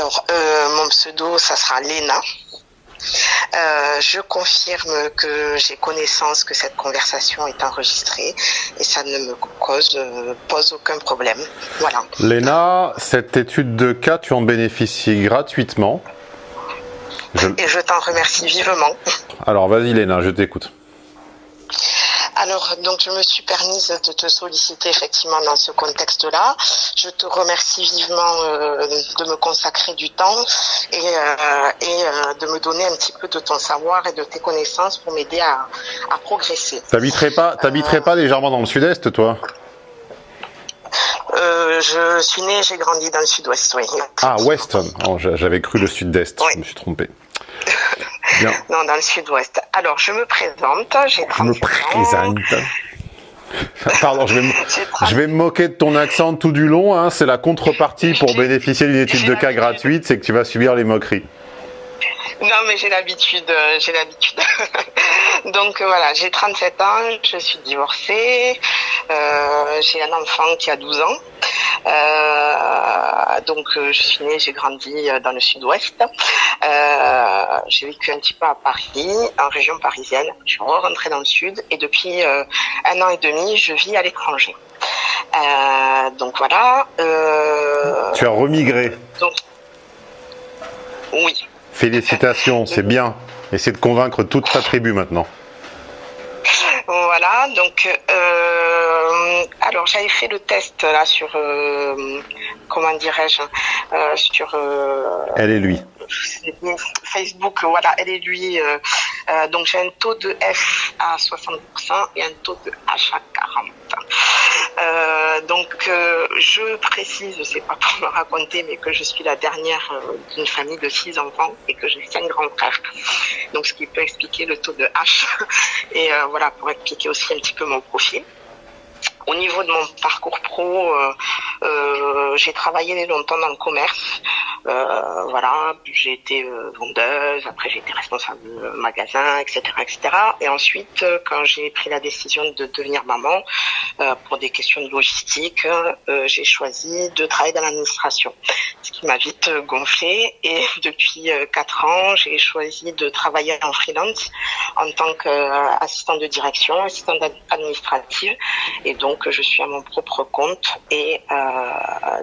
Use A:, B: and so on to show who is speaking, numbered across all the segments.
A: Alors, mon pseudo, ça sera Léna. Je confirme que j'ai connaissance que cette conversation est enregistrée et ça ne me pose aucun problème. Voilà.
B: Léna, cette étude de cas, tu en bénéficies gratuitement.
A: Et je t'en remercie vivement.
B: Alors, vas-y Léna, je t'écoute.
A: Alors, donc, je me suis permise de te solliciter effectivement dans ce contexte-là. Je te remercie vivement de me consacrer du temps et de me donner un petit peu de ton savoir et de tes connaissances pour m'aider à progresser.
B: T'habiterais pas légèrement dans le sud-est, toi?
A: Je suis née et j'ai grandi dans le sud-ouest, oui.
B: Ah, ouest. Oh, j'avais cru le sud-est, oui. Je me suis trompé. Bien.
A: Non, dans le sud-ouest. Alors, je me présente, j'ai 37 ans.
B: Pardon, je vais me moquer de ton accent tout du long, hein. C'est la contrepartie pour bénéficier d'une étude de cas gratuite, c'est que tu vas subir les moqueries.
A: Non, mais j'ai l'habitude. Donc voilà, j'ai 37 ans, je suis divorcée, j'ai un enfant qui a 12 ans. Donc je suis née, j'ai grandi dans le sud-ouest. J'ai vécu un petit peu à Paris, en région parisienne. Je suis rentrée dans le sud et depuis 1 an et demi, je vis à l'étranger. Donc voilà.
B: Tu as remigré.
A: Donc, oui.
B: Félicitations, c'est bien. Essaie de convaincre toute ta tribu maintenant.
A: Voilà, donc alors j'avais fait le test là sur comment dirais-je sur
B: elle et lui.
A: Facebook, voilà, elle et lui. Donc j'ai un taux de F à 60% et un taux de H à 40%. Donc je précise, c'est pas pour me raconter, mais que je suis la dernière d'une famille de 6 enfants et que j'ai 5 grands frères. Donc ce qui peut expliquer le taux de H. Et voilà, pour expliquer aussi un petit peu mon profil. Au niveau de mon parcours pro, j'ai travaillé longtemps dans le commerce. Voilà, j'ai été vendeuse, après j'ai été responsable de magasin, etc., etc. Et ensuite, quand j'ai pris la décision de devenir maman, pour des questions de logistique, j'ai choisi de travailler dans l'administration, ce qui m'a vite gonflé. Et depuis 4 ans, j'ai choisi de travailler en freelance en tant qu'assistante de direction, assistante administrative. Et donc, je suis à mon propre compte et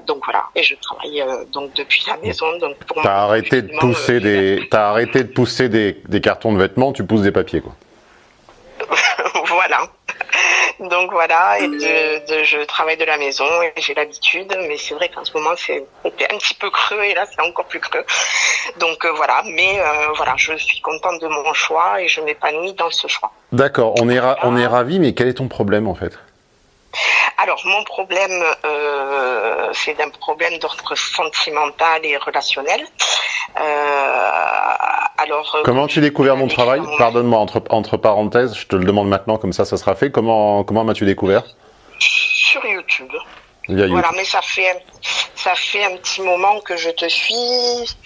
A: donc voilà. Et je travaille donc depuis la maison. Donc pour
B: t'as arrêté de pousser des cartons de vêtements, tu pousses des papiers, quoi.
A: Voilà. Donc voilà, et je travaille de la maison et j'ai l'habitude, mais c'est vrai qu'en ce moment c'était un petit peu creux et là c'est encore plus creux. Donc voilà, mais voilà, je suis contente de mon choix et je m'épanouis dans ce choix.
B: D'accord, on est ravis, mais quel est ton problème en fait?
A: Alors, mon problème, c'est un problème d'ordre sentimental et relationnel.
B: Comment tu as découvert mon travail? Pardonne-moi, entre parenthèses, je te le demande maintenant, comme ça sera fait. Comment m'as-tu découvert?
A: Sur YouTube.
B: Via YouTube.
A: Voilà, mais ça fait un petit moment que je te suis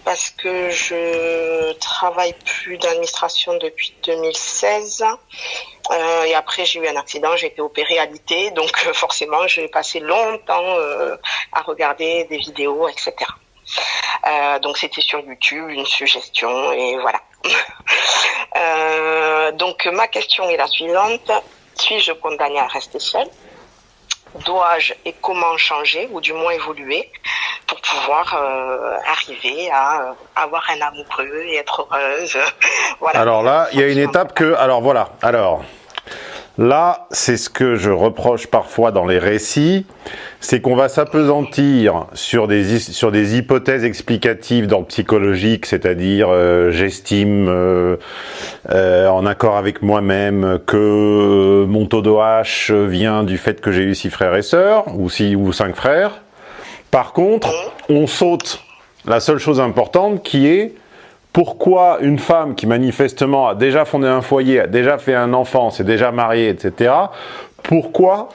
A: parce que je travaille plus d'administration depuis 2016 et après j'ai eu un accident, j'ai été opérée à l'IT, donc forcément j'ai passé longtemps à regarder des vidéos, etc. Donc c'était sur YouTube, une suggestion et voilà. Donc ma question est la suivante: suis-je condamnée à rester seule? Dois-je et comment changer ou du moins évoluer pour pouvoir arriver à avoir un amoureux et être heureuse? Voilà.
B: Alors là, il y a une étape que... Alors voilà, là, c'est ce que je reproche parfois dans les récits, c'est qu'on va s'appesantir sur des hypothèses explicatives d'ordre psychologique, c'est-à-dire j'estime en accord avec moi-même que mon taux de H vient du fait que j'ai eu 6 frères et sœurs, ou 5 frères. Par contre, on saute la seule chose importante qui est pourquoi une femme qui manifestement a déjà fondé un foyer, a déjà fait un enfant, s'est déjà mariée, etc., pourquoi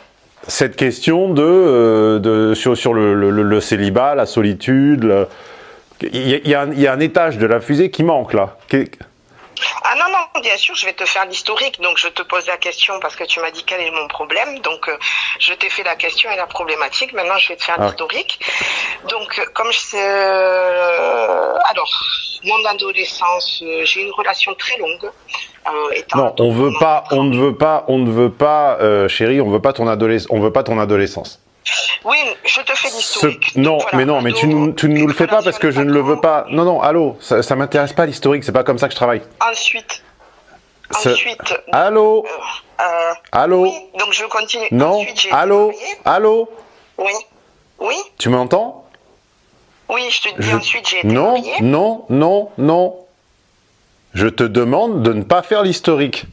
B: cette question sur le célibat, la solitude, il y a un étage de la fusée qui manque là.
A: Ah non, bien sûr, je vais te faire l'historique. Donc, je te pose la question parce que tu m'as dit quel est mon problème. Donc, je t'ai fait la question et la problématique. Maintenant, je vais te faire l'historique. Donc, comme je sais... alors, mon adolescence, j'ai une relation très longue.
B: Non, on ne veut pas, chérie, on veut pas ton adolescence.
A: Oui, je te fais l'historique.
B: Non,
A: voilà,
B: mais non, mais tu ne nous le fais pas parce que je ne le veux pas. Non, non, allô, ça m'intéresse pas l'historique, c'est pas comme ça que je travaille.
A: Ensuite.
B: Allô. Allô.
A: Oui, donc je continue.
B: Non.
A: Ensuite,
B: Allô. Allô.
A: Oui. Oui.
B: Tu m'entends?
A: Oui, je te dis ensuite j'ai été
B: Non,
A: mariée.
B: non, non, non. Je te demande de ne pas faire l'historique.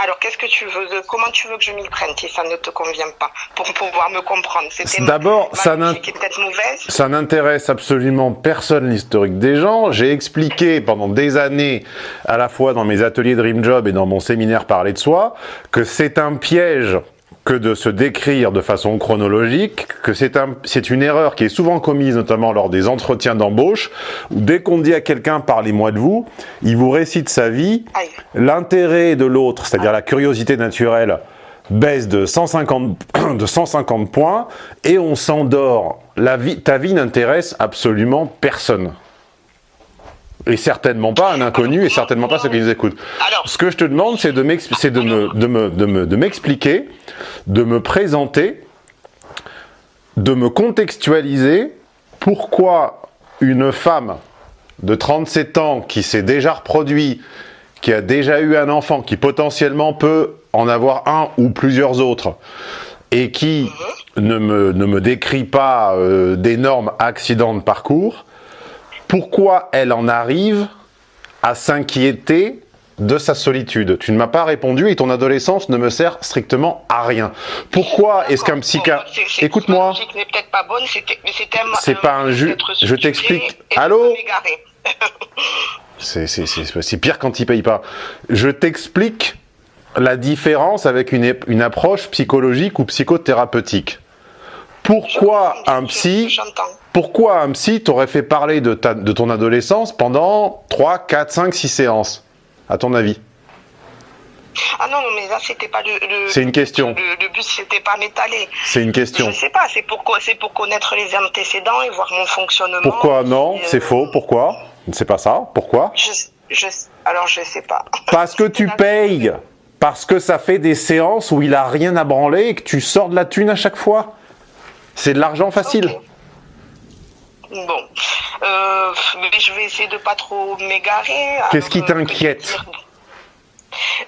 A: Alors, qu'est-ce que tu veux, comment tu veux que je m'y prenne si ça ne te convient pas, pour pouvoir me comprendre?
B: D'abord,
A: ma logique est peut-être mauvaise.
B: Ça n'intéresse absolument personne l'historique des gens. J'ai expliqué pendant des années, à la fois dans mes ateliers Dream Job et dans mon séminaire Parler de soi, que c'est un piège que de se décrire de façon chronologique, que c'est une erreur qui est souvent commise notamment lors des entretiens d'embauche, où dès qu'on dit à quelqu'un « parlez-moi de vous », il vous récite sa vie, l'intérêt de l'autre, c'est-à-dire la curiosité naturelle, baisse de 150 points, et on s'endort. Ta vie n'intéresse absolument personne. Et certainement pas un inconnu, et certainement pas ceux qui nous écoutent. Ce que je te demande, c'est de m'expliquer, de me présenter, de me contextualiser pourquoi une femme de 37 ans qui s'est déjà reproduit, qui a déjà eu un enfant, qui potentiellement peut en avoir un ou plusieurs autres, et qui ne me décrit pas d'énormes accidents de parcours, pourquoi elle en arrive à s'inquiéter de sa solitude? Tu ne m'as pas répondu et ton adolescence ne me sert strictement à rien. Pourquoi est-ce qu'un psychiatre... Écoute-moi. C'est pas un jus. Je t'explique. Allô? C'est pire quand il paye pas. Je t'explique la différence avec une approche psychologique ou psychothérapeutique. Pourquoi un psy t'aurait fait parler de ton adolescence pendant 3, 4, 5, 6 séances, à ton avis?
A: Ah non, mais là, c'était pas
B: c'est une question.
A: Le but, c'était pas m'étaler.
B: C'est une question.
A: Je sais pas, c'est pour connaître les antécédents et voir mon fonctionnement.
B: Pourquoi? Non, c'est faux. Pourquoi? C'est pas ça. Pourquoi?
A: Alors, je sais pas.
B: Parce que tu payes. Parce que ça fait des séances où il a rien à branler et que tu sors de la thune à chaque fois. C'est de l'argent facile.
A: Okay. Bon. Mais je vais essayer de pas trop m'égarer.
B: Qu'est-ce qui t'inquiète?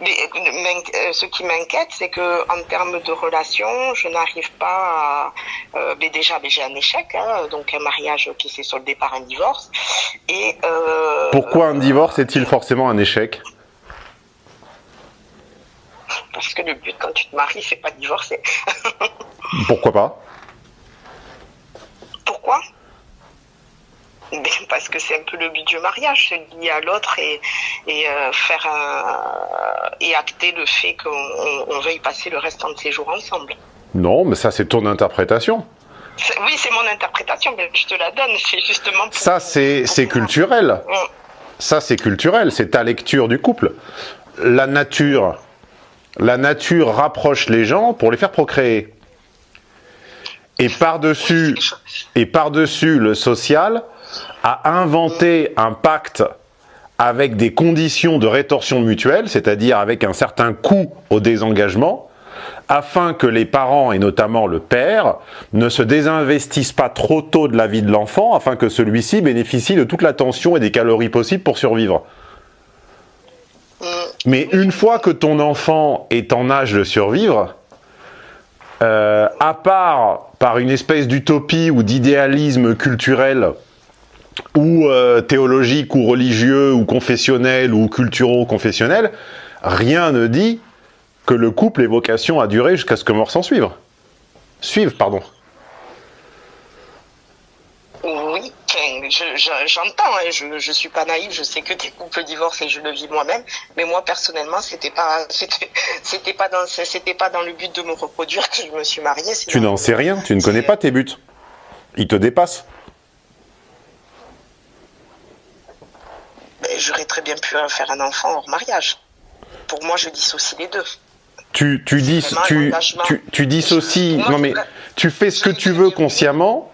A: Ce qui m'inquiète, c'est que en termes de relation, je n'arrive pas à... déjà, j'ai un échec, donc un mariage qui s'est soldé par un divorce. Et,
B: pourquoi un divorce est-il forcément un échec?
A: Parce que le but, quand tu te maries, c'est pas de divorcer.
B: Pourquoi pas?
A: Pourquoi? Parce que c'est un peu le but du mariage, se lier à l'autre et acter le fait qu'on veuille passer le restant de ses jours ensemble.
B: Non, mais ça c'est ton interprétation.
A: Oui, c'est mon interprétation, mais je te la donne, c'est justement...
B: Ça c'est culturel. Ça c'est culturel, c'est ta lecture du couple. La nature rapproche les gens pour les faire procréer. Et par-dessus le social a inventé un pacte avec des conditions de rétorsion mutuelle, c'est-à-dire avec un certain coût au désengagement, afin que les parents, et notamment le père, ne se désinvestissent pas trop tôt de la vie de l'enfant, afin que celui-ci bénéficie de toute l'attention et des calories possibles pour survivre. Mais une fois que ton enfant est en âge de survivre, à part par une espèce d'utopie ou d'idéalisme culturel ou théologique ou religieux ou confessionnel ou culturo-confessionnel, rien ne dit que le couple ait vocation à durer jusqu'à ce que mort s'en suive. Pardon.
A: Oui, j'entends, je suis pas naïve, je sais que des couples divorcent et je le vis moi-même, mais moi personnellement, c'était pas dans le but de me reproduire que je me suis mariée.
B: Tu n'en sais rien, tu ne connais pas tes buts. Ils te dépassent.
A: j'aurais très bien pu faire un enfant hors mariage. Pour moi, je dissocie les deux.
B: Tu dissocies. Non, mais tu fais ce que tu veux consciemment,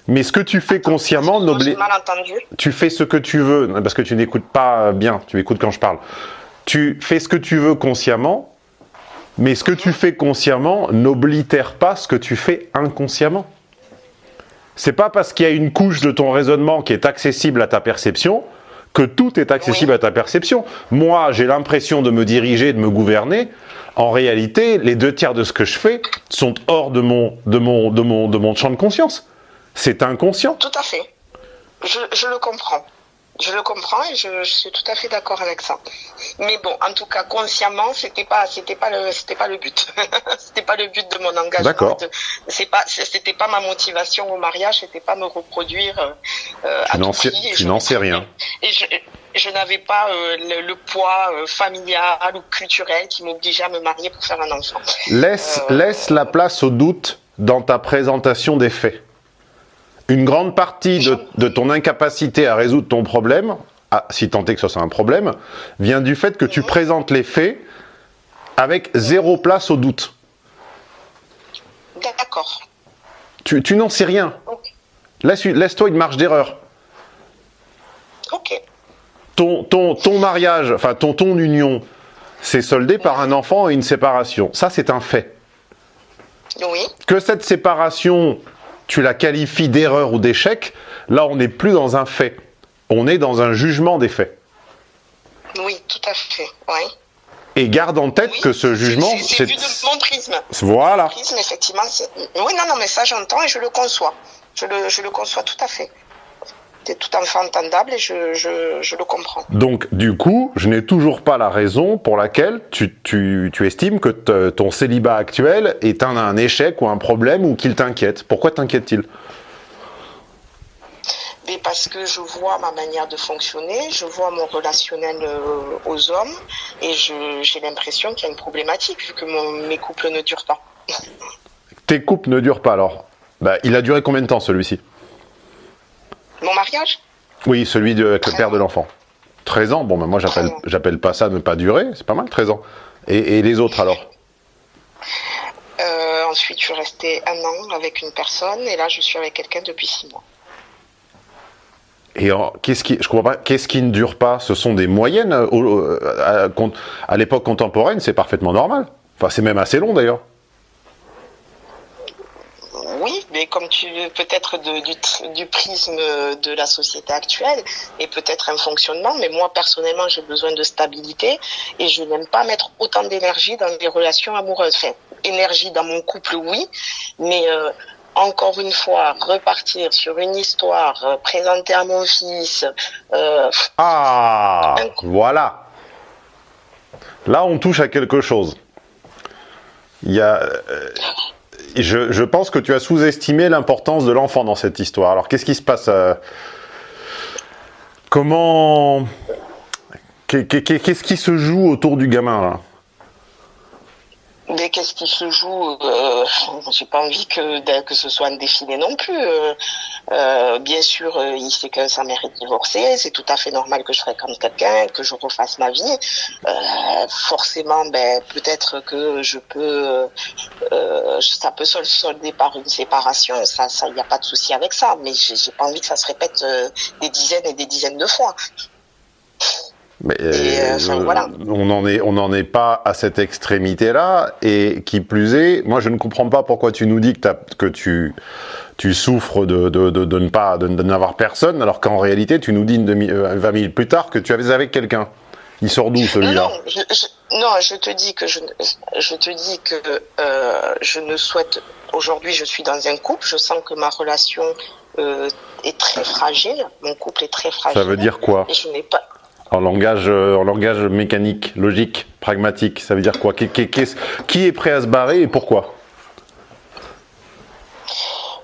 B: mais ce que tu fais consciemment n'oblige.
A: Mal entendu.
B: Tu fais ce que tu veux, parce que tu n'écoutes pas bien, tu écoutes quand je parle. Tu fais ce que tu veux consciemment, mais ce que tu fais consciemment n'oblitère pas ce que tu fais inconsciemment. C'est pas parce qu'il y a une couche de ton raisonnement qui est accessible à ta perception que tout est accessible à ta perception. Moi, j'ai l'impression de me diriger, de me gouverner. En réalité, les 2/3 de ce que je fais sont hors de mon champ de conscience. C'est inconscient.
A: Tout à fait. Je le comprends. Je le comprends et je suis tout à fait d'accord avec ça. Mais bon, en tout cas, consciemment, c'était pas le but. C'était pas le but de mon engagement.
B: D'accord.
A: C'était pas ma motivation au mariage, c'était pas me reproduire à tout prix.
B: Tu n'en sais rien.
A: Et je n'avais pas le poids familial ou culturel qui m'obligeait à me marier pour faire un enfant.
B: Laisse la place au doute dans ta présentation des faits. Une grande partie de ton incapacité à résoudre ton problème, si tant est que ça soit un problème, vient du fait que tu présentes les faits avec zéro place au doute.
A: D'accord.
B: Tu n'en sais rien.
A: Okay.
B: Laisse-toi une marge d'erreur.
A: Ok.
B: Ton mariage, enfin ton union, c'est soldé par un enfant et une séparation. Ça, c'est un fait.
A: Oui.
B: Que cette séparation, tu la qualifies d'erreur ou d'échec, là, on n'est plus dans un fait. On est dans un jugement des faits.
A: Oui, tout à fait. Oui.
B: Et garde en tête que ce jugement...
A: C'est vu de mon prisme.
B: Voilà.
A: Mon prisme, effectivement, oui, non, mais ça, j'entends et je le conçois. Je le conçois tout à fait. C'est tout à fait entendable et je le comprends.
B: Donc, du coup, je n'ai toujours pas la raison pour laquelle tu estimes que ton célibat actuel est un échec ou un problème ou qu'il t'inquiète. Pourquoi t'inquiète-t-il ?
A: Mais parce que je vois ma manière de fonctionner, je vois mon relationnel aux hommes et j'ai l'impression qu'il y a une problématique vu que mes couples ne durent pas.
B: Tes couples ne durent pas alors ? Il a duré combien de temps celui-ci ?
A: Mon mariage ?
B: Oui, celui avec le père de l'enfant. 13 ans, bon, moi j'appelle pas ça ne pas durer, c'est pas mal 13 ans. Et les autres alors ?
A: Ensuite, je suis restée 1 an avec une personne et là je suis avec quelqu'un depuis 6 mois.
B: Et je comprends pas, qu'est-ce qui ne dure pas ? Ce sont des moyennes à l'époque contemporaine, c'est parfaitement normal. Enfin, c'est même assez long d'ailleurs.
A: Oui, mais comme peut-être du prisme de la société actuelle et peut-être un fonctionnement, mais moi personnellement j'ai besoin de stabilité et je n'aime pas mettre autant d'énergie dans des relations amoureuses. Enfin, énergie dans mon couple, oui, mais encore une fois, repartir sur une histoire, présenter à mon fils...
B: voilà. Là, on touche à quelque chose. Il y a... Je pense que tu as sous-estimé l'importance de l'enfant dans cette histoire. Alors, qu'est-ce qui se passe Comment... Qu'est-ce qui se joue autour du gamin, là ?
A: Mais qu'est-ce qui se joue j'ai pas envie que ce soit un défilé non plus. Bien sûr, il sait que sa mère est divorcée, c'est tout à fait normal que je fréquente quelqu'un, que je refasse ma vie. Forcément, peut-être que je peux, ça peut se solder par une séparation. Ça, y a pas de souci avec ça. Mais j'ai pas envie que ça se répète des dizaines et des dizaines de fois.
B: Mais
A: voilà.
B: On n'en est pas à cette extrémité-là, et qui plus est, moi je ne comprends pas pourquoi tu nous dis que tu souffres de n'avoir personne, alors qu'en réalité tu nous dis 20 minutes plus tard que tu avais avec quelqu'un. Il sort d'où celui-là ?
A: Non, je te dis que je ne souhaite. Aujourd'hui, je suis dans un couple. Je sens que ma relation est très fragile. Mon couple est très fragile.
B: Ça veut dire quoi ?
A: Et je n'ai pas.
B: En langage mécanique, logique, pragmatique, ça veut dire quoi ? Qui est prêt à se barrer et pourquoi ?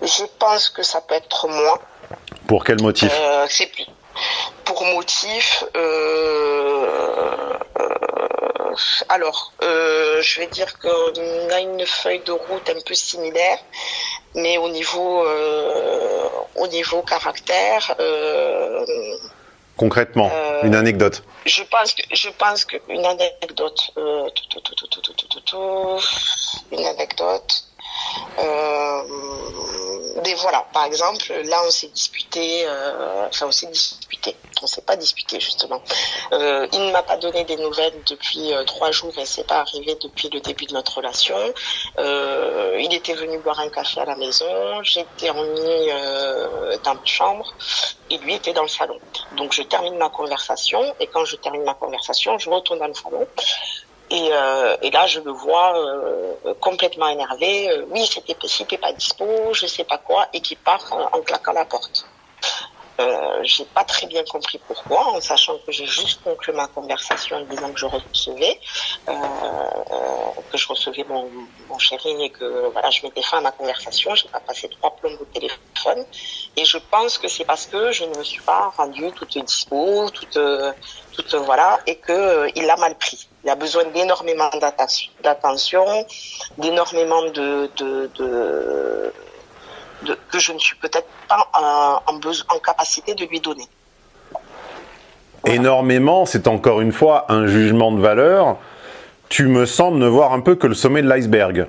A: Je pense que ça peut être moi.
B: Pour quel motif ?
A: Pour motif. Alors, je vais dire qu'on a une feuille de route un peu similaire, mais au niveau caractère.
B: concrètement, une anecdote.
A: Je pense que une anecdote, une anecdote. Mais voilà, par exemple, là on s'est disputé, on s'est pas disputé justement. Il ne m'a pas donné des nouvelles depuis 3 jours et c'est pas arrivé depuis le début de notre relation. Il était venu boire un café à la maison, j'étais en nuit dans ma chambre et lui était dans le salon. Donc je termine ma conversation et quand je termine ma conversation, je retourne dans le salon. Et là, je le vois complètement énervé. Oui, c'était pas dispo, je sais pas quoi, et qui part en claquant la porte. J'ai pas très bien compris pourquoi, en sachant que j'ai juste conclu ma conversation en disant que je recevais mon chéri et que voilà, je mettais fin à ma conversation. J'ai pas passé 3 plombes au téléphone. Et je pense que c'est parce que je ne me suis pas rendue toute dispo, toute voilà, et que il l'a mal pris. Il a besoin d'énormément d'attention, d'énormément que je ne suis peut-être pas en capacité de lui donner.
B: Voilà. Énormément, c'est encore une fois un jugement de valeur. Tu me sembles ne voir un peu que le sommet de l'iceberg.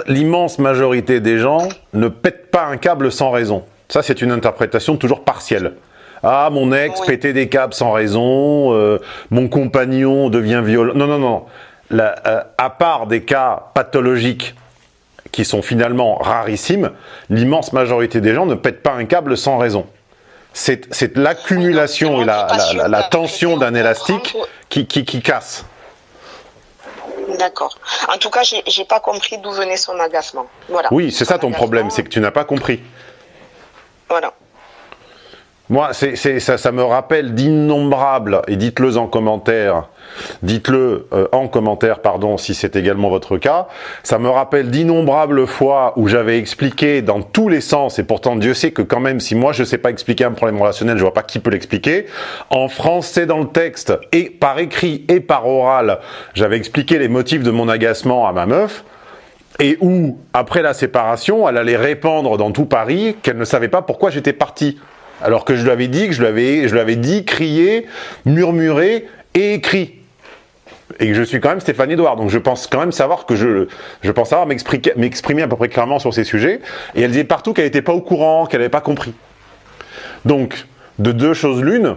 B: L'immense majorité des gens ne pètent pas un câble sans raison. Ça, c'est une interprétation toujours partielle. Ah, mon ex pétait des câbles sans raison, mon compagnon devient violent. Non. À part des cas pathologiques qui sont finalement rarissimes, l'immense majorité des gens ne pètent pas un câble sans raison. C'est l'accumulation et la tension d'un élastique qui casse.
A: D'accord. En tout cas, j'ai pas compris d'où venait son agacement. Voilà.
B: Oui, c'est ça ton problème, c'est que tu n'as pas compris.
A: Voilà.
B: Moi, ça me rappelle d'innombrables, et dites-le en commentaire, pardon, si c'est également votre cas, ça me rappelle d'innombrables fois où j'avais expliqué dans tous les sens, et pourtant Dieu sait que quand même, si moi je ne sais pas expliquer un problème relationnel, je vois pas qui peut l'expliquer. En français dans le texte, et par écrit et par oral, j'avais expliqué les motifs de mon agacement à ma meuf, et où, après la séparation, elle allait répandre dans tout Paris qu'elle ne savait pas pourquoi j'étais parti. Alors que je lui avais dit, crié, murmuré et écrit. Et que je suis quand même Stéphane Edouard. Donc je pense quand même savoir que je pense savoir m'exprimer à peu près clairement sur ces sujets. Et elle disait partout qu'elle n'était pas au courant, qu'elle n'avait pas compris. Donc, de 2 choses l'une,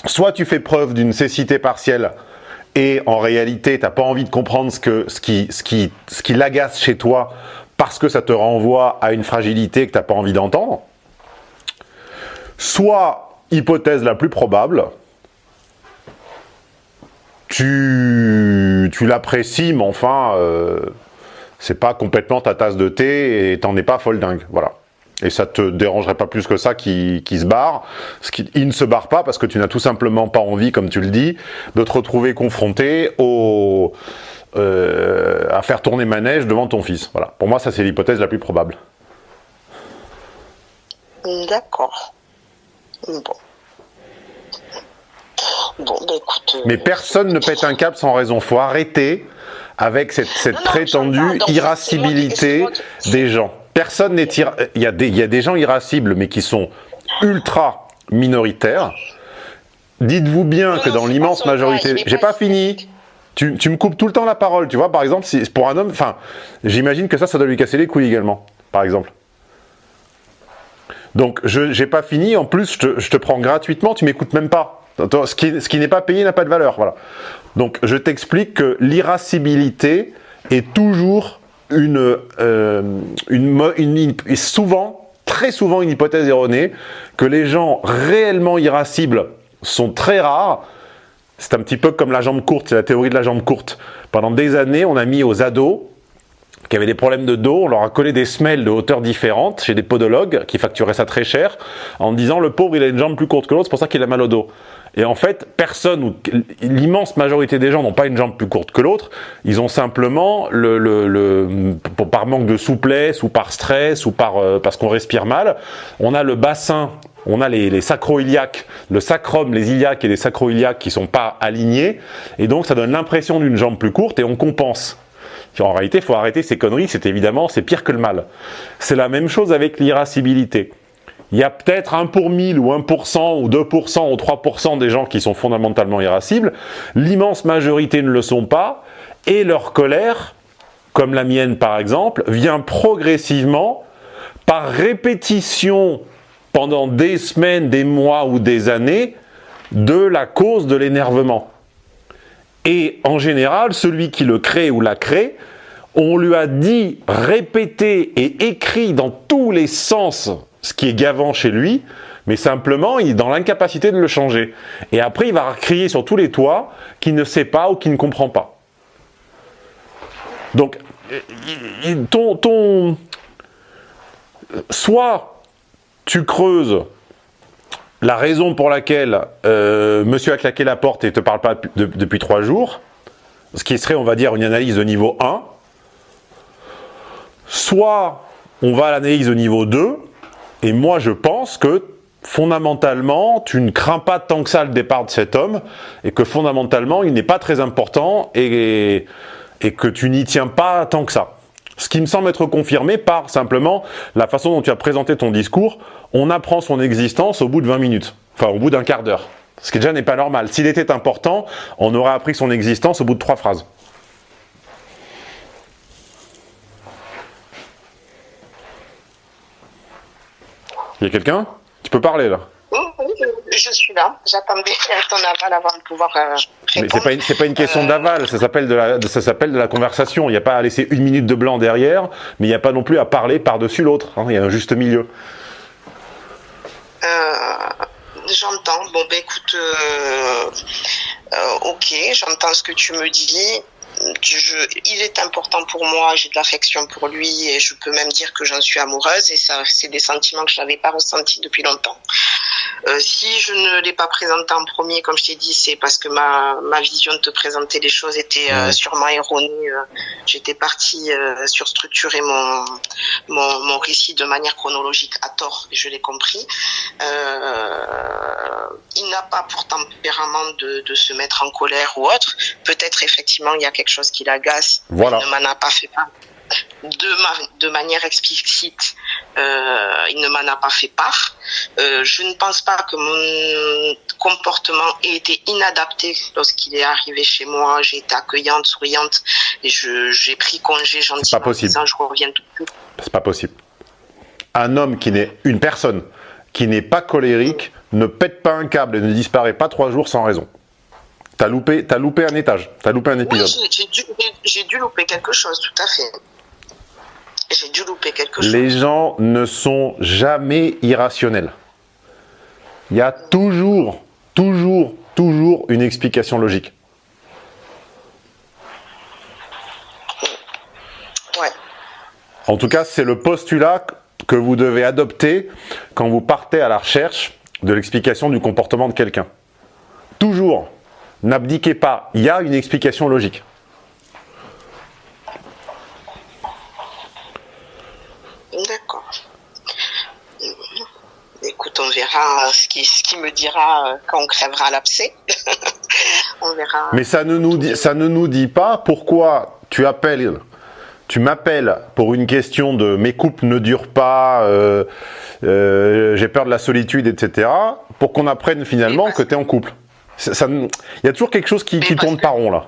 B: soit tu fais preuve d'une cécité partielle et en réalité, tu n'as pas envie de comprendre ce qui l'agace chez toi parce que ça te renvoie à une fragilité que tu n'as pas envie d'entendre. Soit, hypothèse la plus probable, tu l'apprécies, mais enfin, c'est pas complètement ta tasse de thé et t'en es pas folle dingue, voilà. Et ça te dérangerait pas plus que ça qu'il se barre. Il ne se barre pas parce que tu n'as tout simplement pas envie, comme tu le dis, de te retrouver confronté à faire tourner manège devant ton fils. Voilà. Pour moi, ça c'est l'hypothèse la plus probable.
A: D'accord. Bon, bah écoute.
B: Mais personne ne pète un câble sans raison. Faut arrêter avec cette prétendue irascibilité des gens. Personne n'est il y a des gens irascibles, mais qui sont ultra minoritaires. Dites-vous bien que dans l'immense majorité, j'ai pas fini. Tu me coupes tout le temps la parole, tu vois. Par exemple, si pour un homme, enfin, j'imagine que ça doit lui casser les couilles également, par exemple. Donc, j'ai pas fini. En plus, je te prends gratuitement. Tu m'écoutes même pas. Ce qui n'est pas payé n'a pas de valeur. Voilà. Donc, je t'explique que l'irascibilité est toujours très souvent une hypothèse erronée, que les gens réellement irascibles sont très rares. C'est un petit peu comme la jambe courte, c'est la théorie de la jambe courte. Pendant des années, on a mis aux ados qui avaient des problèmes de dos, on leur a collé des semelles de hauteurs différentes chez des podologues qui facturaient ça très cher, en disant le pauvre il a une jambe plus courte que l'autre, c'est pour ça qu'il a mal au dos. Et en fait, l'immense majorité des gens n'ont pas une jambe plus courte que l'autre, ils ont simplement, par manque de souplesse, ou par stress, ou parce qu'on respire mal, on a le bassin, on a les sacro-iliaques, le sacrum, les iliaques et les sacro-iliaques qui ne sont pas alignés, et donc ça donne l'impression d'une jambe plus courte et on compense. En réalité, il faut arrêter ces conneries, c'est pire que le mal. C'est la même chose avec l'irascibilité. il y a peut-être 1 pour 1000 ou 1% ou 2% ou 3% des gens qui sont fondamentalement irascibles. L'immense majorité ne le sont pas. Et leur colère, comme la mienne par exemple, vient progressivement, par répétition pendant des semaines, des mois ou des années, de la cause de l'énervement. Et en général, celui qui le crée ou la crée, on lui a dit, répété et écrit dans tous les sens ce qui est gavant chez lui, mais simplement, il est dans l'incapacité de le changer. Et après, il va crier sur tous les toits qu'il ne sait pas ou qu'il ne comprend pas. Donc, soit tu creuses la raison pour laquelle monsieur a claqué la porte et ne te parle pas depuis 3 jours, ce qui serait, on va dire, une analyse de niveau 1, soit on va à l'analyse de niveau 2, et moi je pense que fondamentalement, tu ne crains pas tant que ça le départ de cet homme, et que fondamentalement, il n'est pas très important, et que tu n'y tiens pas tant que ça. Ce qui me semble être confirmé par simplement la façon dont tu as présenté ton discours. On apprend son existence au bout de 20 minutes, enfin au bout d'un quart d'heure. Ce qui déjà n'est pas normal. S'il était important, on aurait appris son existence au bout de 3 phrases. Il y a quelqu'un ? Tu peux parler là ?
A: Oui, je suis là. J'attendais ton aval avant de pouvoir répondre.
B: Mais c'est pas une question d'aval, ça s'appelle de la conversation. Il n'y a pas à laisser 1 minute de blanc derrière, mais il n'y a pas non plus à parler par-dessus l'autre. Hein. Il y a un juste milieu.
A: J'entends. Bon, ben écoute, ok, j'entends ce que tu me dis. Il est important pour moi, j'ai de l'affection pour lui et je peux même dire que j'en suis amoureuse et ça, c'est des sentiments que je n'avais pas ressentis depuis longtemps. Si je ne l'ai pas présenté en premier, comme je t'ai dit, c'est parce que ma vision de te présenter les choses était sûrement erronée. J'étais partie sur structurer mon récit de manière chronologique à tort, et je l'ai compris. Il n'a pas pour tempérament de se mettre en colère ou autre. Peut-être effectivement il y a quelque chose qui l'agace.
B: Voilà.
A: Il ne m'en a pas fait part. De manière explicite, il ne m'en a pas fait part. Je ne pense pas que mon comportement ait été inadapté lorsqu'il est arrivé chez moi. J'ai été accueillante, souriante et j'ai pris congé gentiment en disant je reviens tout de suite.
B: C'est pas possible. Une personne qui n'est pas colérique ne pète pas un câble et ne disparaît pas 3 jours sans raison. T'as loupé un étage, t'as loupé un épisode.
A: Oui, j'ai dû louper quelque chose, tout à fait. J'ai dû louper quelque chose.
B: Les gens ne sont jamais irrationnels. Il y a toujours une explication logique.
A: Ouais.
B: En tout cas, c'est le postulat que vous devez adopter quand vous partez à la recherche de l'explication du comportement de quelqu'un. Toujours. N'abdiquez pas. Il y a une explication logique.
A: D'accord. Écoute, on verra ce qui me dira quand on crèvera l'abcès. On verra.
B: Mais ça ne nous dit pas pourquoi tu m'appelles pour une question de mes couples ne durent pas, j'ai peur de la solitude, etc. Pour qu'on apprenne finalement que tu es en couple. Il y a toujours quelque chose qui tourne pas rond là.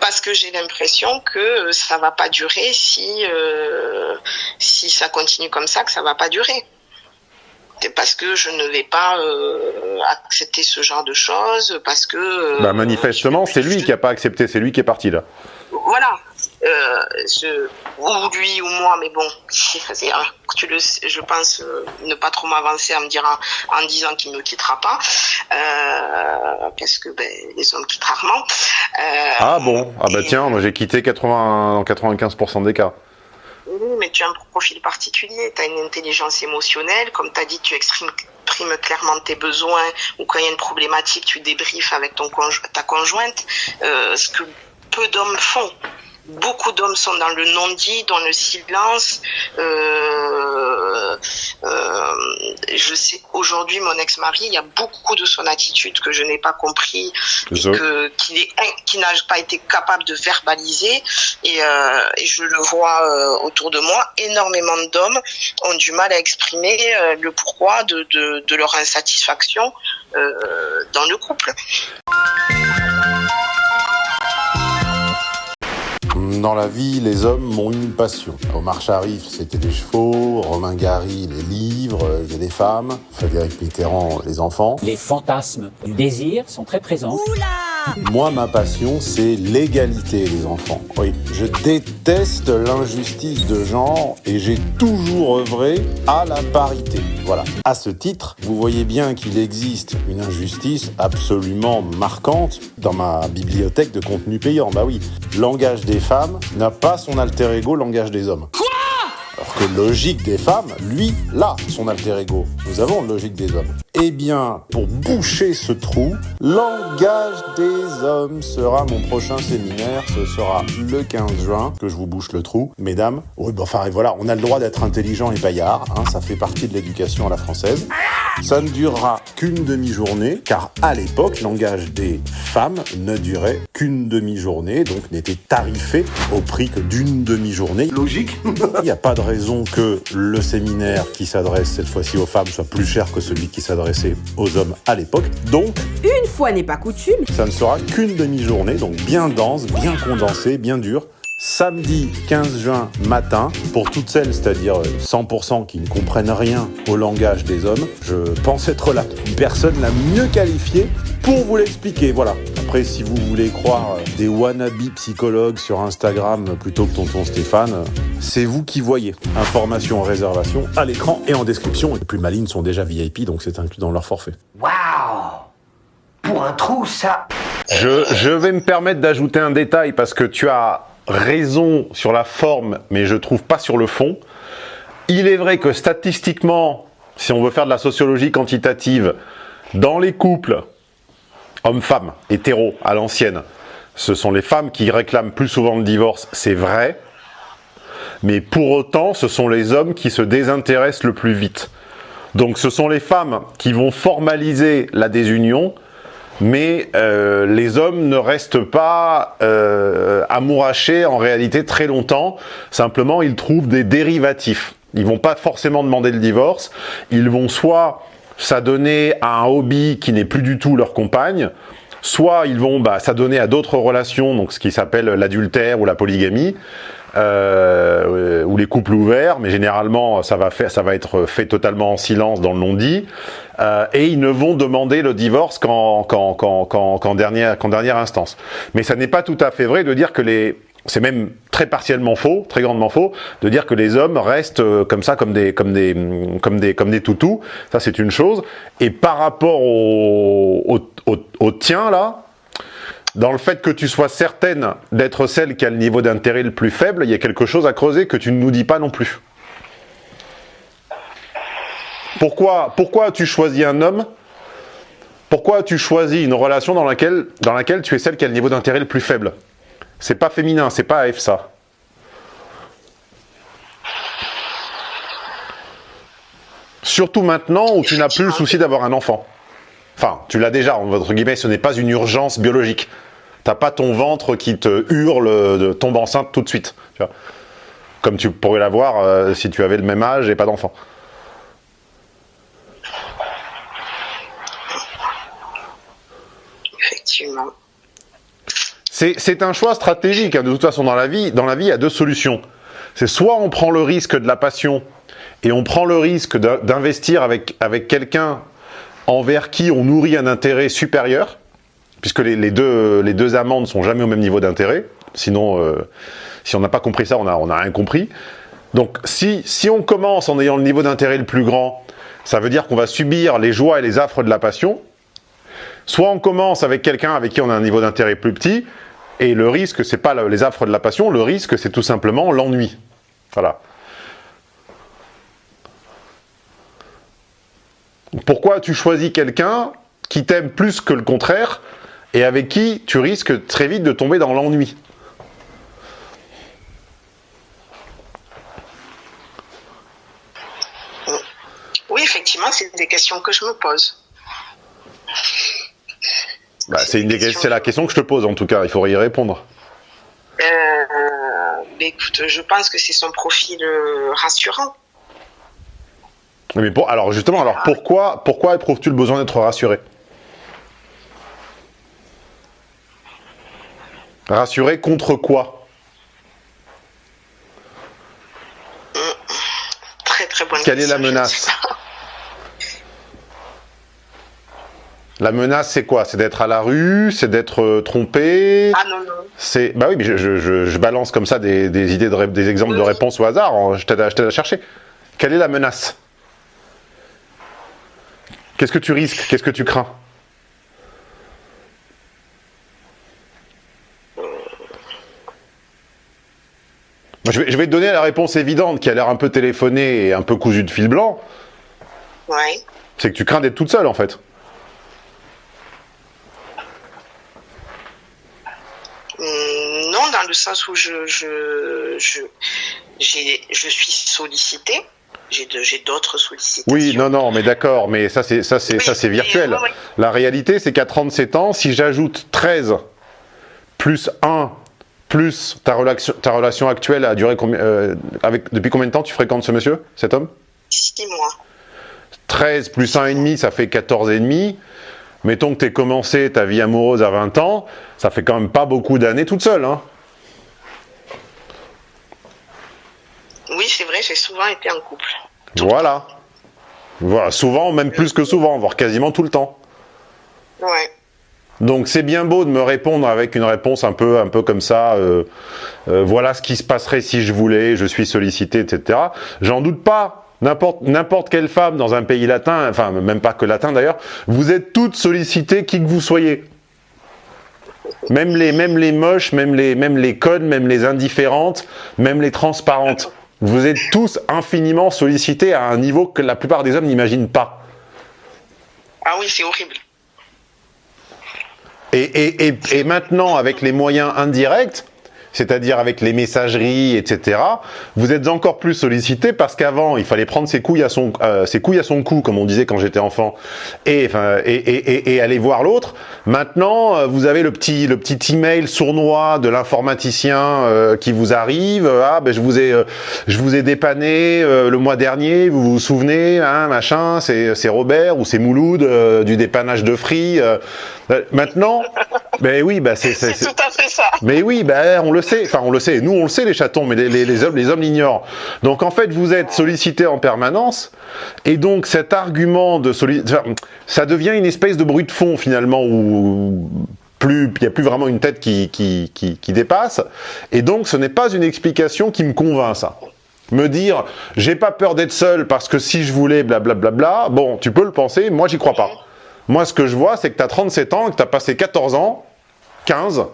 A: Parce que j'ai l'impression que ça va pas durer si ça continue comme ça, que ça va pas durer. C'est parce que je ne vais pas accepter ce genre de choses, parce que...
B: manifestement, c'est lui qui a pas accepté, c'est lui qui est parti là.
A: Voilà. Ou lui ou moi, mais bon, je pense ne pas trop m'avancer en disant qu'il ne me quittera pas, parce que les hommes quittent rarement.
B: Ah bon, tiens, moi j'ai quitté dans 95% des cas.
A: Oui, mais tu as un profil particulier, tu as une intelligence émotionnelle, comme tu as dit, tu exprimes clairement tes besoins, ou quand il y a une problématique, tu débriefes avec ta conjointe, ce que peu d'hommes font. Beaucoup d'hommes sont dans le non-dit, dans le silence. je sais aujourd'hui, mon ex-mari, il y a beaucoup de son attitude que je n'ai pas compris, qui n'a pas été capable de verbaliser, et je le vois autour de moi. Énormément d'hommes ont du mal à exprimer le pourquoi de leur insatisfaction dans le couple.
B: Dans la vie, les hommes ont une passion. Omar Sharif, c'était les chevaux, Romain Gary, les livres, les femmes, Frédéric Mitterrand, les enfants.
C: Les fantasmes du désir sont très présents.
B: Moi, ma passion, c'est l'égalité des enfants. Oui, je déteste l'injustice de genre et j'ai toujours œuvré à la parité. Voilà. À ce titre, vous voyez bien qu'il existe une injustice absolument marquante dans ma bibliothèque de contenu payant. Bah oui, langage des femmes n'a pas son alter ego langage des hommes. Quoi ? Alors que logique des femmes, lui, là, son alter ego. Nous avons logique des hommes. Eh bien, pour boucher ce trou, langage des hommes sera mon prochain séminaire. Ce sera le 15 juin que je vous bouche le trou. Mesdames, oui, bah, enfin, voilà, on a le droit d'être intelligent et paillard, hein, ça fait partie de l'éducation à la française. Ça ne durera qu'une demi-journée, car à l'époque, langage des femmes ne durait qu'une demi-journée, donc n'était tarifé au prix que d'une demi-journée. Logique. Il n'y a pas de raison que le séminaire qui s'adresse cette fois-ci aux femmes soit plus cher que celui qui s'adressait aux hommes à l'époque. Donc,
D: une fois n'est pas coutume,
B: ça ne sera qu'une demi-journée, donc bien dense, bien condensée, bien dure. Samedi 15 juin matin, pour toutes celles, c'est-à-dire 100% qui ne comprennent rien au langage des hommes, je pense être la personne la mieux qualifiée pour vous l'expliquer. Voilà. Après, si vous voulez croire des wannabe psychologues sur Instagram plutôt que tonton Stéphane, c'est vous qui voyez. Informations en réservation à l'écran et en description. Les plus malines sont déjà VIP, donc c'est inclus dans leur forfait.
E: Waouh! Pour un trou, ça...
B: Je vais me permettre d'ajouter un détail parce que tu as raison sur la forme, mais je trouve pas sur le fond. Il est vrai que statistiquement, si on veut faire de la sociologie quantitative, dans les couples hommes-femmes, hétéros, à l'ancienne, ce sont les femmes qui réclament plus souvent le divorce, c'est vrai, mais pour autant, ce sont les hommes qui se désintéressent le plus vite. Donc ce sont les femmes qui vont formaliser la désunion, mais les hommes ne restent pas amourachés en réalité très longtemps. Simplement, ils trouvent des dérivatifs. Ils vont pas forcément demander le divorce. Ils vont soit s'adonner à un hobby qui n'est plus du tout leur compagne, soit ils vont s'adonner à d'autres relations, donc ce qui s'appelle l'adultère ou la polygamie, ou les couples ouverts, mais généralement ça va être fait totalement en silence dans le non-dit, et ils ne vont demander le divorce qu'en dernière instance. Mais ça n'est pas tout à fait vrai de dire que c'est même très partiellement faux, très grandement faux, de dire que les hommes restent comme ça, comme des toutous. Ça, c'est une chose. Et par rapport au tien, là, dans le fait que tu sois certaine d'être celle qui a le niveau d'intérêt le plus faible, il y a quelque chose à creuser que tu ne nous dis pas non plus. Pourquoi tu choisis un homme ? Pourquoi tu choisis une relation dans laquelle tu es celle qui a le niveau d'intérêt le plus faible ? C'est pas féminin, c'est pas AF ça. Surtout maintenant où tu n'as plus le souci d'avoir un enfant. Enfin, tu l'as déjà, entre guillemets, ce n'est pas une urgence biologique. T'as pas ton ventre qui te hurle de tombe enceinte tout de suite. Tu vois, comme tu pourrais l'avoir si tu avais le même âge et pas d'enfant.
A: Effectivement.
B: C'est un choix stratégique. Hein. De toute façon, dans la vie, il y a deux solutions. C'est soit on prend le risque de la passion et on prend le risque d'investir avec quelqu'un envers qui on nourrit un intérêt supérieur, puisque les deux amants ne sont jamais au même niveau d'intérêt. Sinon, si on n'a pas compris ça, on n'a rien compris. Donc, si on commence en ayant le niveau d'intérêt le plus grand, ça veut dire qu'on va subir les joies et les affres de la passion. Soit on commence avec quelqu'un avec qui on a un niveau d'intérêt plus petit, et le risque, c'est pas les affres de la passion, le risque, c'est tout simplement l'ennui. Voilà. Pourquoi tu choisis quelqu'un qui t'aime plus que le contraire, et avec qui tu risques très vite de tomber dans l'ennui ?
A: Oui, effectivement, c'est des questions que je me pose.
B: Bah, c'est la question que je te pose, en tout cas. Il faudrait y répondre.
A: Mais écoute, je pense que c'est son profil rassurant.
B: Mais alors justement, pourquoi éprouves-tu le besoin d'être rassuré? Rassuré contre quoi?
A: Très très bonne
B: Quelle
A: question.
B: est la menace? La menace, c'est quoi? C'est d'être à la rue? C'est d'être trompé?
A: Ah non, non.
B: Bah oui, mais je balance comme ça des idées, des exemples de réponses au hasard. Je t'aide à chercher. Quelle est la menace? Qu'est-ce que tu risques? Qu'est-ce que tu crains? Je vais te donner la réponse évidente qui a l'air un peu téléphonée et un peu cousue de fil blanc.
A: Ouais.
B: C'est que tu crains d'être toute seule, en fait.
A: Non, dans le sens où je suis sollicitée. J'ai d'autres sollicitations.
B: Oui, non, mais d'accord, mais ça c'est virtuel.
A: Oui.
B: La réalité, c'est qu'à 37 ans, si j'ajoute 13 plus 1 plus ta relation actuelle a duré combien, depuis combien de temps tu fréquentes ce monsieur, cet homme?
A: 6 mois.
B: 13 plus 1,5, ça fait 14,5. Mettons que tu aies commencé ta vie amoureuse à 20 ans, ça fait quand même pas beaucoup d'années toute seule, hein.
A: Oui, c'est vrai, j'ai souvent été en couple.
B: Voilà. Voilà, souvent, même plus que souvent, voire quasiment tout le temps.
A: Ouais.
B: Donc c'est bien beau de me répondre avec une réponse un peu comme ça, voilà ce qui se passerait si je voulais, je suis sollicité, etc. J'en doute pas. N'importe quelle femme dans un pays latin, enfin même pas que latin d'ailleurs, vous êtes toutes sollicitées qui que vous soyez. Même les moches, même les connes, même les indifférentes, même les transparentes. Vous êtes tous infiniment sollicités à un niveau que la plupart des hommes n'imaginent pas.
A: Ah oui, c'est horrible.
B: Et maintenant, avec les moyens indirects, c'est-à-dire avec les messageries, etc., vous êtes encore plus sollicité parce qu'avant, il fallait prendre ses couilles à son cou, comme on disait quand j'étais enfant, et aller voir l'autre. Maintenant, vous avez le petit email sournois de l'informaticien qui vous arrive. Ah, ben je vous ai dépanné le mois dernier. Vous vous souvenez, hein, machin. C'est Robert ou c'est Mouloud du dépannage de Free. Maintenant, ben oui, ben c'est
A: tout à fait ça.
B: Mais oui, ben on le sait. Enfin, on le sait. Nous, on le sait, les chatons, mais les hommes l'ignorent. Donc, en fait, vous êtes sollicité en permanence, et donc cet argument de ça devient une espèce de bruit de fond finalement où il n'y a plus vraiment une tête qui dépasse. Et donc, ce n'est pas une explication qui me convainc, ça. Me dire, j'ai pas peur d'être seul parce que si je voulais, blablabla. Bon, tu peux le penser. Moi, j'y crois pas. Moi, ce que je vois, c'est que tu as 37 ans et que tu as passé 14 ans, 15,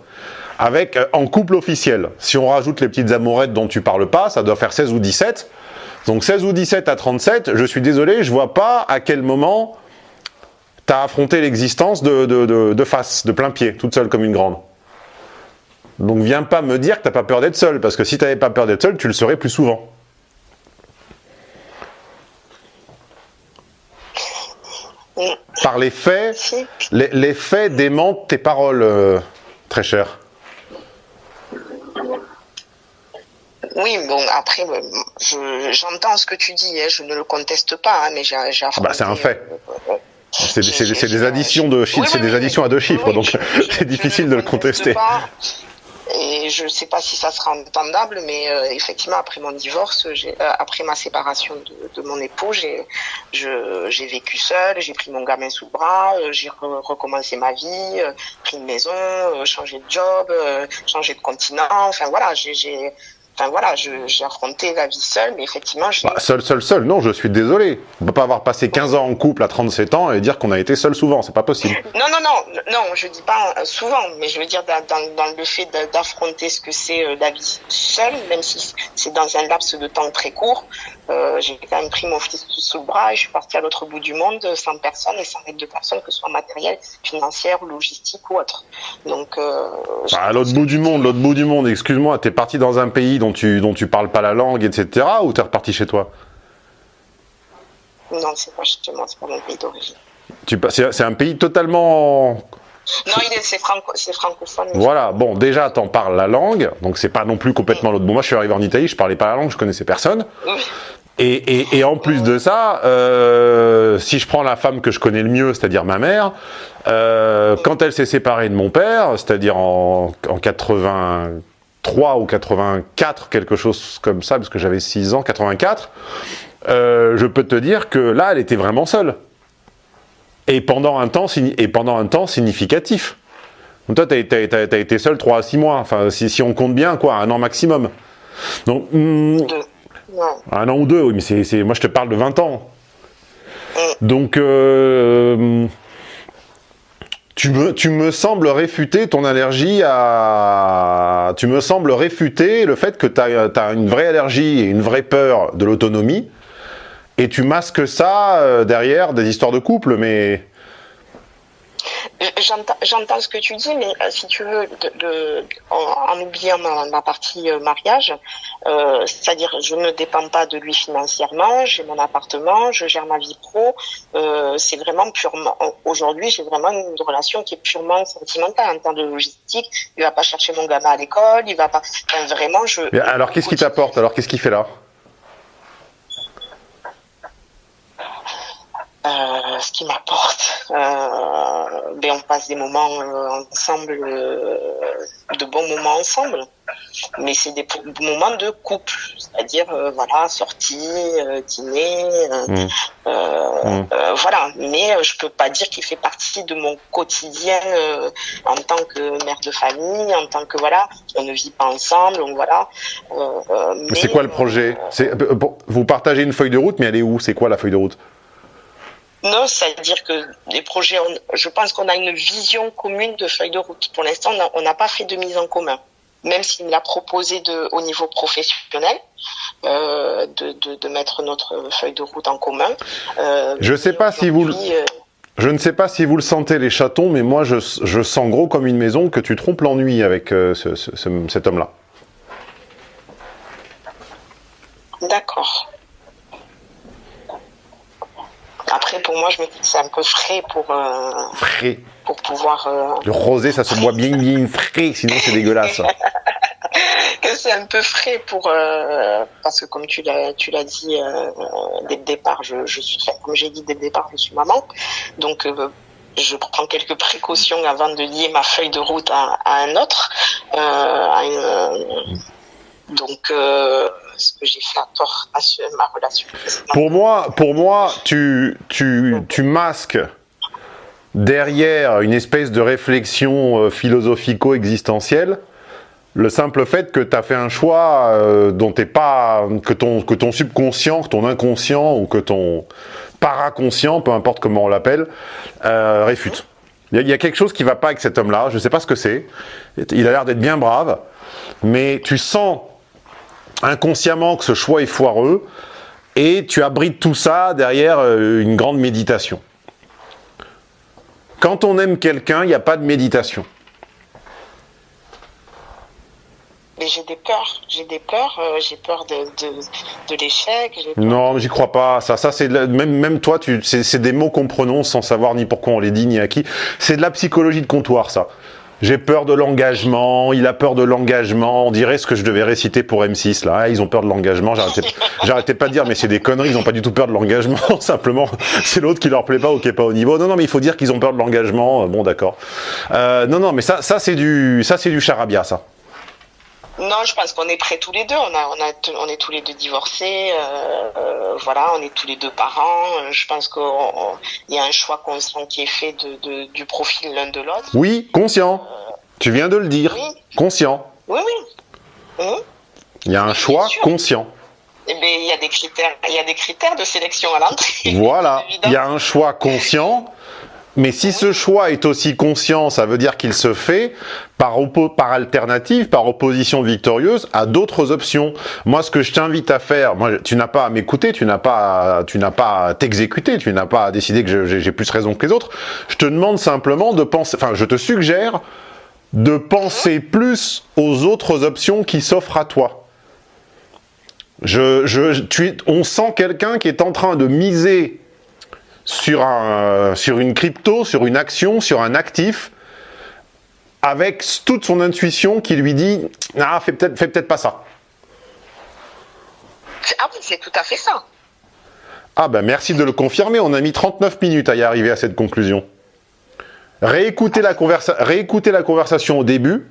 B: en couple officiel. Si on rajoute les petites amourettes dont tu parles pas, ça doit faire 16 ou 17. Donc 16 ou 17 à 37, je suis désolé, je vois pas à quel moment tu as affronté l'existence de face, de plein pied, toute seule comme une grande. Donc viens pas me dire que t'as pas peur d'être seule, parce que si t'avais pas peur d'être seule, tu le serais plus souvent. Par les faits, les faits démentent tes paroles, très chère.
A: Oui, bon, après, j'entends ce que tu dis, hein, je ne le conteste pas, hein, mais j'ai affronté...
B: Bah, c'est un fait. C'est des additions de chiffres, c'est des additions à deux chiffres, donc c'est difficile de le contester.
A: Et je ne sais pas si ça sera entendable, mais effectivement, après mon divorce, après ma séparation de mon époux, j'ai vécu seule, j'ai pris mon gamin sous le bras, j'ai recommencé ma vie, pris une maison, changé de job, changé de continent. Enfin voilà, j'ai affronté la vie seule, mais effectivement...
B: Seul, non, je suis désolé. On ne peut pas avoir passé 15 ans en couple à 37 ans et dire qu'on a été seul souvent, c'est pas possible.
A: Non, je dis pas souvent, mais je veux dire dans le fait d'affronter ce que c'est la vie seule, même si c'est dans un laps de temps très court, j'ai quand même pris mon fils sous le bras et je suis partie à l'autre bout du monde sans personne et sans aide de personne, que ce soit matérielle, financière, logistique ou autre. Donc...
B: à l'autre bout du monde, excuse-moi, t'es parti dans un pays dont tu parles pas la langue, etc., ou t'es reparti chez toi?
A: Non, c'est pas chez moi, c'est pas mon pays d'origine.
B: C'est un pays totalement...
A: Non, c'est francophone.
B: Voilà, bon, déjà, t'en parles la langue, donc c'est pas non plus complètement l'autre. Bon, moi, je suis arrivé en Italie, je parlais pas la langue, je connaissais personne.
A: Oui.
B: Et en plus de ça, si je prends la femme que je connais le mieux, c'est-à-dire ma mère, quand elle s'est séparée de mon père, c'est-à-dire en 83 ou 84, quelque chose comme ça, parce que j'avais 6 ans, 84, je peux te dire que là, elle était vraiment seule. Et pendant un temps significatif. Donc toi, t'as été seul 3 à 6 mois, enfin, si on compte bien, quoi, 1 an maximum. Donc, 1 an ou 2, oui, mais moi je te parle de 20 ans. Donc, tu me sembles réfuter ton allergie à... Tu me sembles réfuter le fait que tu as une vraie allergie et une vraie peur de l'autonomie, et tu masques ça derrière des histoires de couple, mais...
A: J'entends ce que tu dis, mais si tu veux, en oubliant ma partie mariage, c'est-à-dire je ne dépends pas de lui financièrement, j'ai mon appartement, je gère ma vie pro, c'est vraiment purement, aujourd'hui j'ai vraiment une relation qui est purement sentimentale en termes de logistique. Il va pas chercher mon gamin à l'école, il va pas, enfin, vraiment
B: Mais alors qu'est-ce qu'il t'apporte? Alors qu'est-ce qu'il fait là?
A: Ce qui m'apporte, on passe des moments ensemble, de bons moments ensemble, mais c'est des moments de couple, c'est-à-dire voilà, sortie, dîner, voilà. Mais je peux pas dire qu'il fait partie de mon quotidien en tant que mère de famille, en tant que voilà, on ne vit pas ensemble, donc voilà.
B: Mais c'est quoi le projet? Vous partagez une feuille de route, mais elle est où? C'est quoi la feuille de route?
A: Non, c'est-à-dire que les projets, je pense qu'on a une vision commune de feuille de route. Pour l'instant, on n'a pas fait de mise en commun. Même s'il me l'a proposé au niveau professionnel, de mettre notre feuille de route en commun.
B: Je ne sais pas si vous le sentez, les chatons, mais moi, je sens gros comme une maison que tu trompes l'ennui avec cet homme-là.
A: D'accord. Après, pour moi, je me dis que c'est un peu frais pour pouvoir...
B: Le rosé, ça se boit bien frais, sinon c'est dégueulasse.
A: Que c'est un peu frais parce que comme tu l'as dit dès le départ, comme j'ai dit dès le départ, je suis maman. Donc, je prends quelques précautions avant de lier ma feuille de route à un autre. Donc, ce que j'ai fait à tort à ma relation précédente.
B: Pour moi, tu masques derrière une espèce de réflexion philosophico-existentielle le simple fait que tu as fait un choix dont t'es pas, que ton subconscient, que ton inconscient ou que ton paraconscient, peu importe comment on l'appelle, réfute. Il y a quelque chose qui va pas avec cet homme-là, je sais pas ce que c'est. Il a l'air d'être bien brave, mais tu sens inconsciemment que ce choix est foireux et tu abrites tout ça derrière une grande méditation. Quand on aime quelqu'un, il n'y a pas de méditation.
A: Mais j'ai des peurs, j'ai peur de l'échec.
B: Non, mais j'y crois pas. Ça c'est même toi, c'est des mots qu'on prononce sans savoir ni pourquoi on les dit ni à qui. C'est de la psychologie de comptoir, ça. J'ai peur de l'engagement, il a peur de l'engagement, on dirait ce que je devais réciter pour M6, là. Ah, ils ont peur de l'engagement, j'arrêtais pas de dire, mais c'est des conneries, ils ont pas du tout peur de l'engagement, simplement, c'est l'autre qui leur plaît pas ou qui est pas au niveau. Non, mais il faut dire qu'ils ont peur de l'engagement, bon, d'accord. Non, mais ça c'est du charabia, ça.
A: Non, je pense qu'on est prêts tous les deux. On est tous les deux divorcés. Voilà, on est tous les deux parents. Je pense qu'il y a un choix conscient qui est fait du profil l'un de l'autre.
B: Oui, conscient. Tu viens de le dire. Oui. Conscient.
A: Oui.
B: Il y a un choix conscient.
A: Eh bien, il y a des critères de sélection à l'entrée.
B: Voilà. Il y a un choix conscient. Mais si ce choix est aussi conscient, ça veut dire qu'il se fait par alternative, par opposition victorieuse à d'autres options. Moi, ce que je t'invite à faire, tu n'as pas à m'écouter, tu n'as pas à t'exécuter, tu n'as pas à décider que j'ai plus raison que les autres. Je te demande simplement de penser, je te suggère de penser plus aux autres options qui s'offrent à toi. On sent quelqu'un qui est en train de miser sur une crypto, sur une action, sur un actif, avec toute son intuition qui lui dit « Ah, fais peut-être pas ça ».
A: Ah oui, c'est tout à fait ça.
B: Ah ben merci de le confirmer, on a mis 39 minutes à y arriver à cette conclusion. Réécoutez la conversation au début,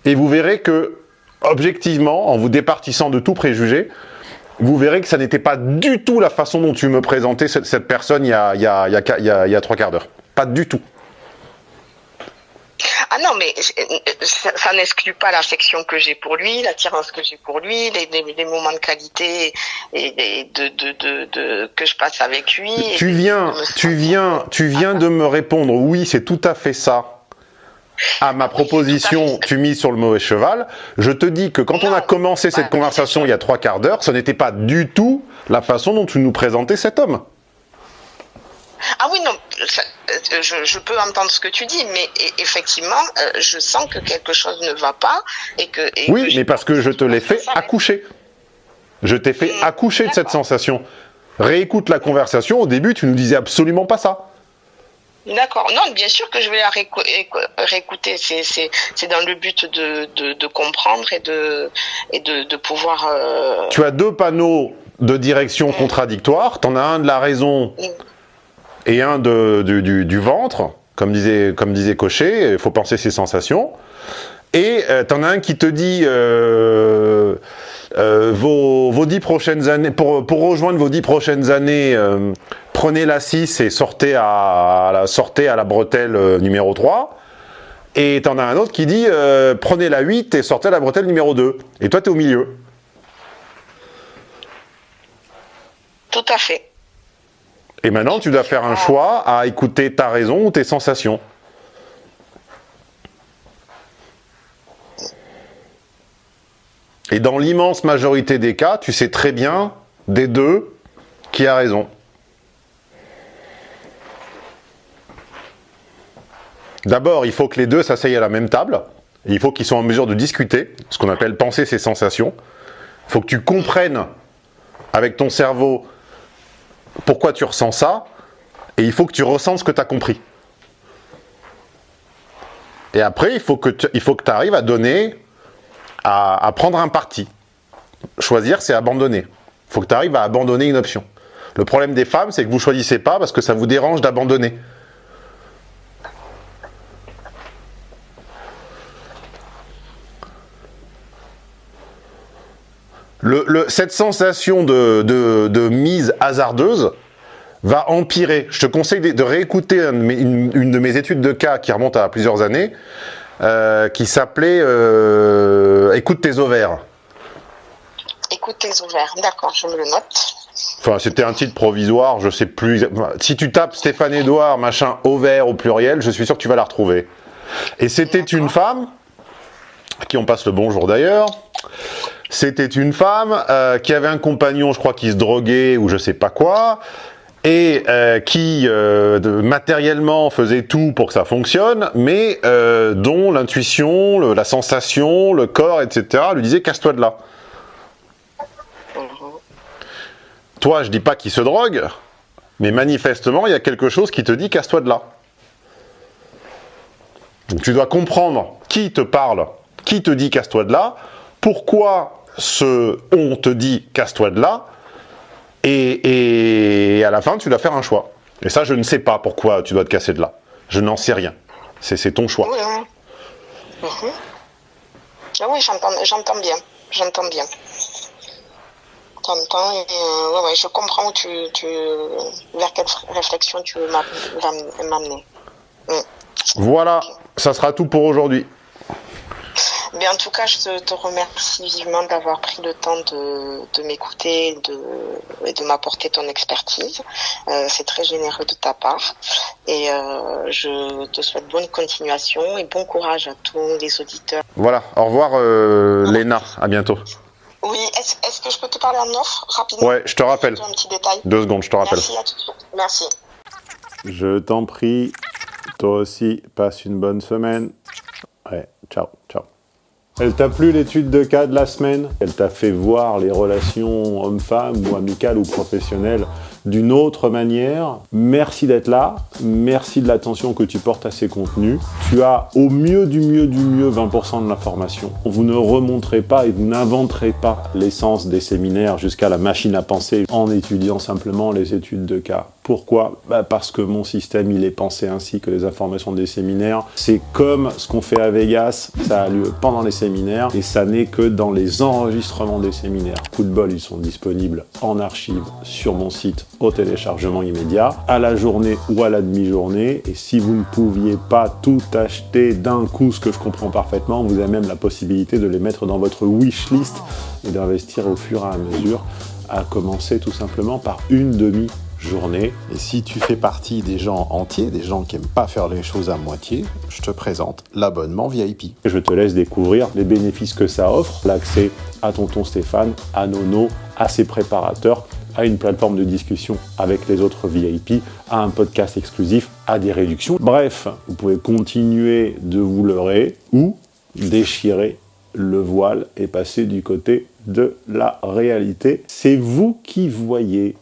B: et vous verrez que, objectivement, en vous départissant de tout préjugé, vous verrez que ça n'était pas du tout la façon dont tu me présentais cette personne il y a 3 quarts d'heure. Pas du tout.
A: Ah non, mais ça n'exclut pas l'affection que j'ai pour lui, l'attirance que j'ai pour lui, les moments de qualité et que je passe avec lui.
B: Tu viens de me répondre, oui, c'est tout à fait ça. À ma proposition, tu mises sur le mauvais cheval. Je te dis que quand on a commencé cette conversation il y a 3 quarts d'heure, ce n'était pas du tout la façon dont tu nous présentais cet homme.
A: Ah oui, non, je peux entendre ce que tu dis, mais effectivement, je sens que quelque chose ne va pas.
B: Oui, mais parce que je te l'ai fait accoucher. Je t'ai fait accoucher de cette sensation. Réécoute la conversation, au début, tu nous disais absolument pas ça.
A: D'accord. Non, bien sûr que je vais la réécouter. C'est dans le but de comprendre et de pouvoir...
B: Tu as 2 panneaux de direction contradictoires. T'en as un de la raison et un du ventre. Comme disait Cochet, il faut penser ses sensations. Et t'en as un qui te dit vos 10 prochaines années, pour rejoindre vos 10 prochaines années, prenez la 6 et sortez à la bretelle numéro 3. Et t'en as un autre qui dit prenez la 8 et sortez à la bretelle numéro 2. Et toi, t'es au milieu.
A: Tout à fait.
B: Et maintenant, tu dois faire un choix à écouter ta raison ou tes sensations. Et dans l'immense majorité des cas, tu sais très bien, des deux, qui a raison. D'abord, il faut que les deux s'asseyent à la même table. Il faut qu'ils soient en mesure de discuter, ce qu'on appelle penser ses sensations. Il faut que tu comprennes, avec ton cerveau, pourquoi tu ressens ça, et il faut que tu ressentes ce que tu as compris. Et après, il faut que tu arrives à donner, à prendre un parti. Choisir, c'est abandonner. Il faut que tu arrives à abandonner une option. Le problème des femmes, c'est que vous ne choisissez pas parce que ça vous dérange d'abandonner. Cette sensation de mise hasardeuse va empirer. Je te conseille de réécouter une de mes études de cas qui remonte à plusieurs années, qui s'appelait Écoute tes ovaires.
A: Écoute tes ovaires, d'accord, je me le note.
B: Enfin, c'était un titre provisoire, je sais plus. Si tu tapes Stéphane Edouard, machin, ovaire au pluriel, je suis sûr que tu vas la retrouver. Et c'était une femme, à qui on passe le bonjour d'ailleurs. C'était une femme qui avait un compagnon, je crois, qui se droguait ou je sais pas quoi, et qui matériellement faisait tout pour que ça fonctionne, mais dont l'intuition, la sensation, le corps, etc. lui disait casse-toi de là. Toi, je dis pas qu'il se drogue, mais manifestement, il y a quelque chose qui te dit casse-toi de là. Donc tu dois comprendre qui te parle, qui te dit casse-toi de là, pourquoi on te dit casse-toi de là, et à la fin tu dois faire un choix. Et ça, je ne sais pas pourquoi tu dois te casser de là. Je n'en sais rien. C'est ton choix.
A: Oui, hein. Ah oui, j'entends bien. J'entends bien. J'entends et ouais, je comprends vers quelle réflexion tu veux m'amener.
B: Voilà, ça sera tout pour aujourd'hui.
A: Mais en tout cas, je te remercie vivement d'avoir pris le temps de m'écouter et de m'apporter ton expertise. C'est très généreux de ta part. Et je te souhaite bonne continuation et bon courage à tous les auditeurs.
B: Voilà, au revoir Léna, à bientôt.
A: Oui, est-ce que je peux te parler en offre rapidement?
B: Ouais, je te rappelle.
A: Un petit détail.
B: 2 secondes, je te rappelle.
A: Merci, à tout de suite. Merci.
B: Je t'en prie, toi aussi, passe une bonne semaine. Ouais, ciao, ciao. Elle t'a plu l'étude de cas de la semaine? Elle t'a fait voir les relations hommes-femmes ou amicales ou professionnelles d'une autre manière? Merci d'être là, merci de l'attention que tu portes à ces contenus. Tu as au mieux du mieux du mieux 20% de l'information. Vous ne remonterez pas et vous n'inventerez pas l'essence des séminaires jusqu'à la machine à penser en étudiant simplement les études de cas. Pourquoi? Parce que mon système, il est pensé ainsi que les informations des séminaires. C'est comme ce qu'on fait à Vegas, ça a lieu pendant les séminaires et ça n'est que dans les enregistrements des séminaires. Coup de bol, ils sont disponibles en archive sur mon site au téléchargement immédiat, à la journée ou à la demi-journée. Et si vous ne pouviez pas tout acheter d'un coup, ce que je comprends parfaitement, vous avez même la possibilité de les mettre dans votre wishlist et d'investir au fur et à mesure, à commencer tout simplement par une demi-journée. Et si tu fais partie des gens entiers, des gens qui n'aiment pas faire les choses à moitié, je te présente l'abonnement VIP. Je te laisse découvrir les bénéfices que ça offre, l'accès à tonton Stéphane, à Nono, à ses préparateurs, à une plateforme de discussion avec les autres VIP, à un podcast exclusif, à des réductions. Bref, vous pouvez continuer de vous leurrer ou déchirer le voile et passer du côté de la réalité. C'est vous qui voyez.